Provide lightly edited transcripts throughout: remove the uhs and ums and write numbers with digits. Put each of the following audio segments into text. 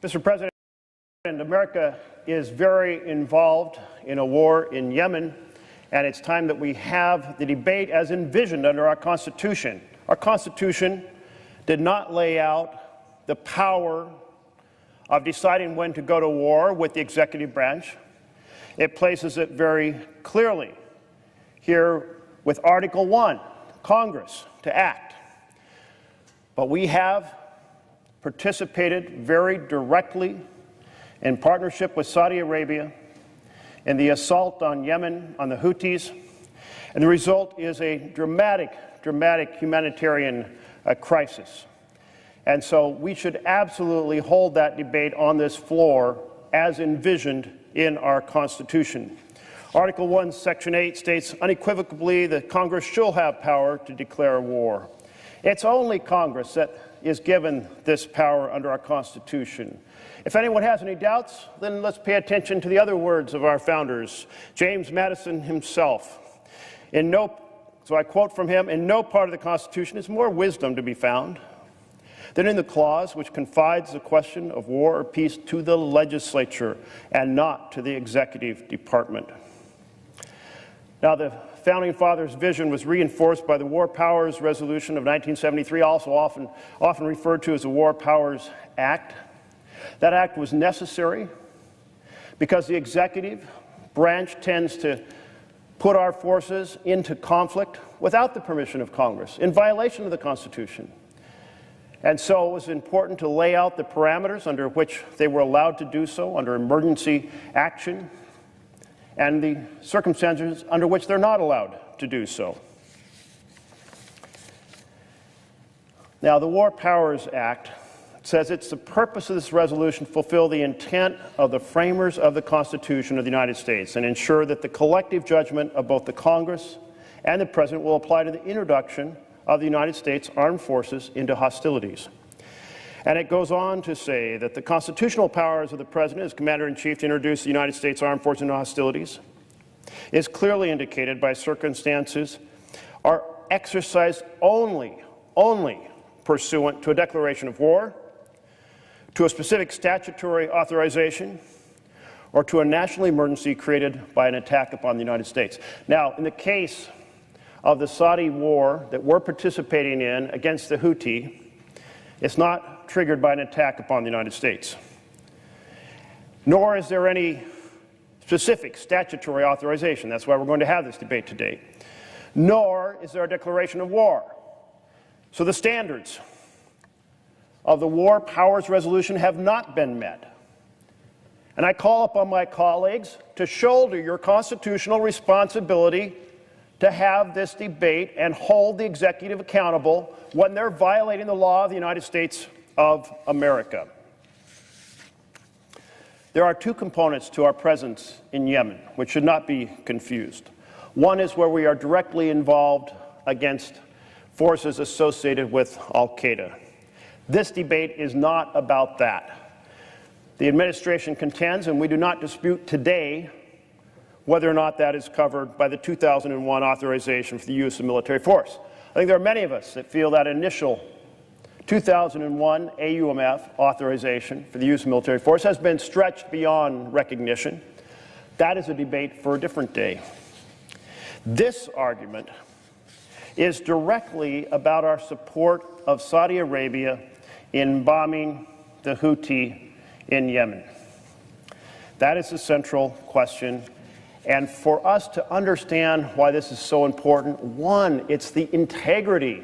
Mr. President, America is very involved in a war in Yemen, and it's time that we have the debate as envisioned under our Constitution. Our Constitution did not lay out the power of deciding when to go to war with the executive branch. It places it very clearly here with Article 1, Congress to act. But we have participated very directly in partnership with Saudi Arabia in the assault on Yemen, on the Houthis, and the result is a dramatic humanitarian crisis. And so we should absolutely hold that debate on this floor as envisioned in our Constitution. Article 1, Section 8 states unequivocally that Congress shall have power to declare war. It's only Congress that is given this power under our Constitution. If anyone has any doubts, then let's pay attention to the other words of our founders, James Madison himself. So I quote from him, "In no part of the Constitution is more wisdom to be found than in the clause which confides the question of war or peace to the legislature and not to the executive department." Now, the Founding Fathers' vision was reinforced by the War Powers Resolution of 1973, also often referred to as the War Powers Act. That act was necessary because the executive branch tends to put our forces into conflict without the permission of Congress, in violation of the Constitution. And so it was important to lay out the parameters under which they were allowed to do so under emergency action and the circumstances under which they're not allowed to do so. Now, the War Powers Act says it's the purpose of this resolution to fulfill the intent of the framers of the Constitution of the United States and ensure that the collective judgment of both the Congress and the President will apply to the introduction of the United States Armed Forces into hostilities. And it goes on to say that the constitutional powers of the President as Commander-in-Chief to introduce the United States Armed Forces into hostilities is clearly indicated by circumstances are exercised only pursuant to a declaration of war, to a specific statutory authorization, or to a national emergency created by an attack upon the United States. Now, in the case of the Saudi war that we're participating in against the Houthi, it's not triggered by an attack upon the United States. Nor is there any specific statutory authorization. That's why we're going to have this debate today. Nor is there a declaration of war. So the standards of the War Powers Resolution have not been met. And I call upon my colleagues to shoulder your constitutional responsibility to have this debate and hold the executive accountable when they're violating the law of the United States of America. There are two components to our presence in Yemen, which should not be confused. One is where we are directly involved against forces associated with al-Qaeda. This debate is not about that. The administration contends, and we do not dispute today, whether or not that is covered by the 2001 authorization for the use of military force. I think there are many of us that feel that initial 2001 AUMF authorization for the use of military force has been stretched beyond recognition. That is a debate for a different day. This argument is directly about our support of Saudi Arabia in bombing the Houthi in Yemen. That is the central question. And for us to understand why this is so important, one, it's the integrity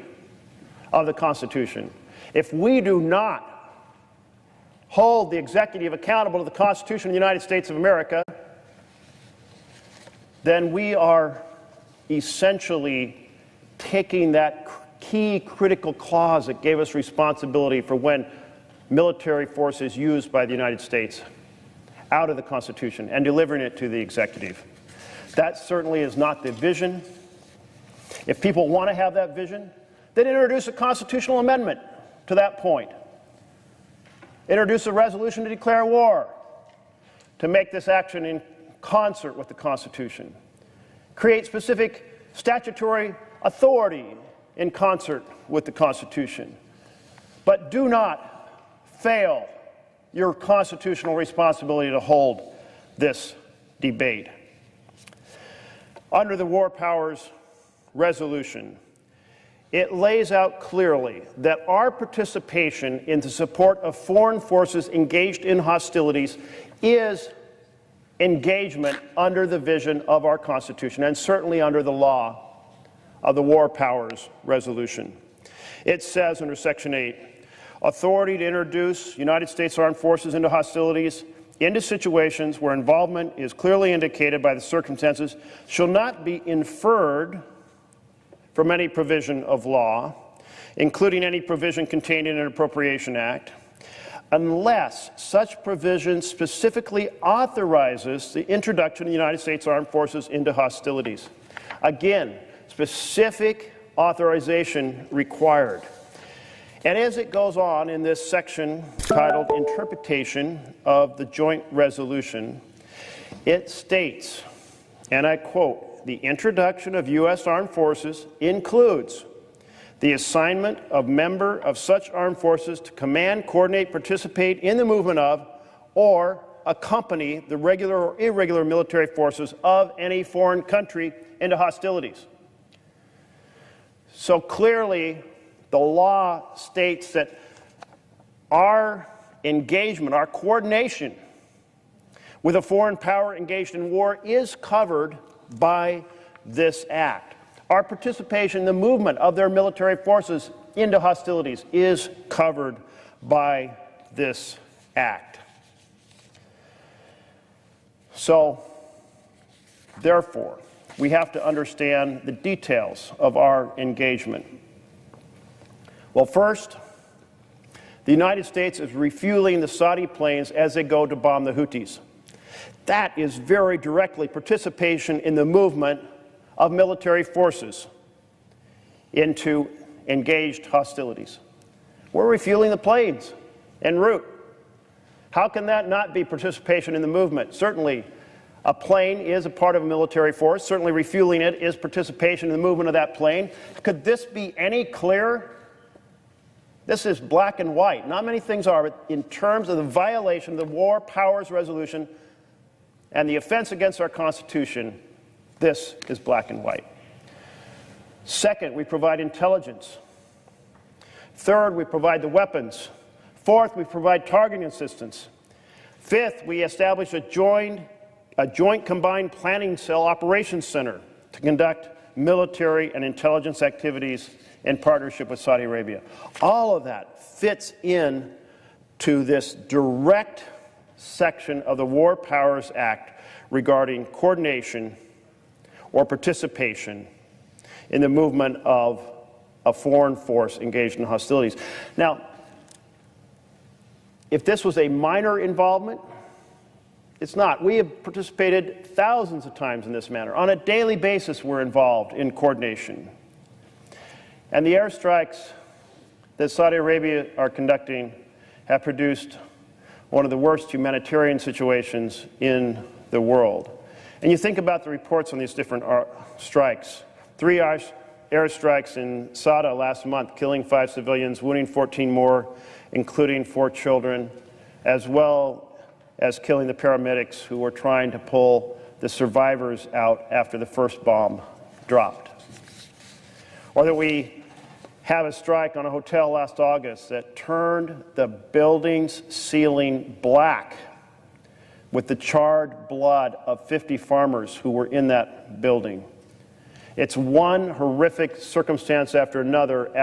of the Constitution. If we do not hold the executive accountable to the Constitution of the United States of America, then we are essentially taking that key critical clause that gave us responsibility for when military force is used by the United States out of the Constitution and delivering it to the executive. That certainly is not the vision. If people want to have that vision, then introduce a constitutional amendment to that point. Introduce a resolution to declare war, to make this action in concert with the Constitution. Create specific statutory authority in concert with the Constitution. But do not fail your constitutional responsibility to hold this debate. Under the War Powers resolution, it lays out clearly that our participation in the support of foreign forces engaged in hostilities is engagement under the vision of our Constitution and certainly under the law of the War Powers resolution. It says under Section 8, authority to introduce United States Armed Forces into hostilities into situations where involvement is clearly indicated by the circumstances shall not be inferred from any provision of law, including any provision contained in an Appropriation Act, unless such provision specifically authorizes the introduction of the United States Armed Forces into hostilities. Again, specific authorization required. And as it goes on in this section titled Interpretation of the Joint Resolution, it states, and I quote, the introduction of U.S. armed forces includes the assignment of member of such armed forces to command, coordinate, participate in the movement of, or accompany the regular or irregular military forces of any foreign country into hostilities. So clearly, the law states that our engagement, our coordination with a foreign power engaged in war is covered by this act. Our participation in the movement of their military forces into hostilities is covered by this act. So, therefore, we have to understand the details of our engagement. Well, first, the United States is refueling the Saudi planes as they go to bomb the Houthis. That is very directly participation in the movement of military forces into engaged hostilities. We're refueling the planes en route. How can that not be participation in the movement? Certainly, a plane is a part of a military force. Certainly, refueling it is participation in the movement of that plane. Could this be any clearer? This is black and white. Not many things are, but in terms of the violation of the War Powers Resolution and the offense against our Constitution, this is black and white. Second, we provide intelligence. Third, we provide the weapons. Fourth, we provide targeting assistance. Fifth, we establish a joint combined planning cell operations center to conduct military and intelligence activities in partnership with Saudi Arabia. All of that fits in to this direct section of the War Powers Act regarding coordination or participation in the movement of a foreign force engaged in hostilities. Now, if this was a minor involvement, it's not. We have participated thousands of times in this manner. On a daily basis, we're involved in coordination. And the airstrikes that Saudi Arabia are conducting have produced one of the worst humanitarian situations in the world. And you think about the reports on these different strikes. 3 airstrikes in Sada last month, killing 5 civilians, wounding 14 more, including 4 children, as well as killing the paramedics who were trying to pull the survivors out after the first bomb dropped. Or that we have a strike on a hotel last August that turned the building's ceiling black with the charred blood of 50 farmers who were in that building. It's one horrific circumstance after another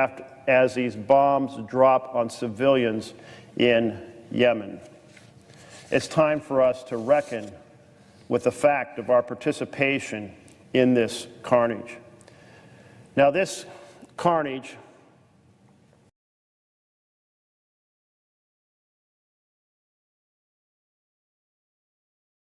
as these bombs drop on civilians in Yemen. It's time for us to reckon with the fact of our participation in this carnage. Now, this carnage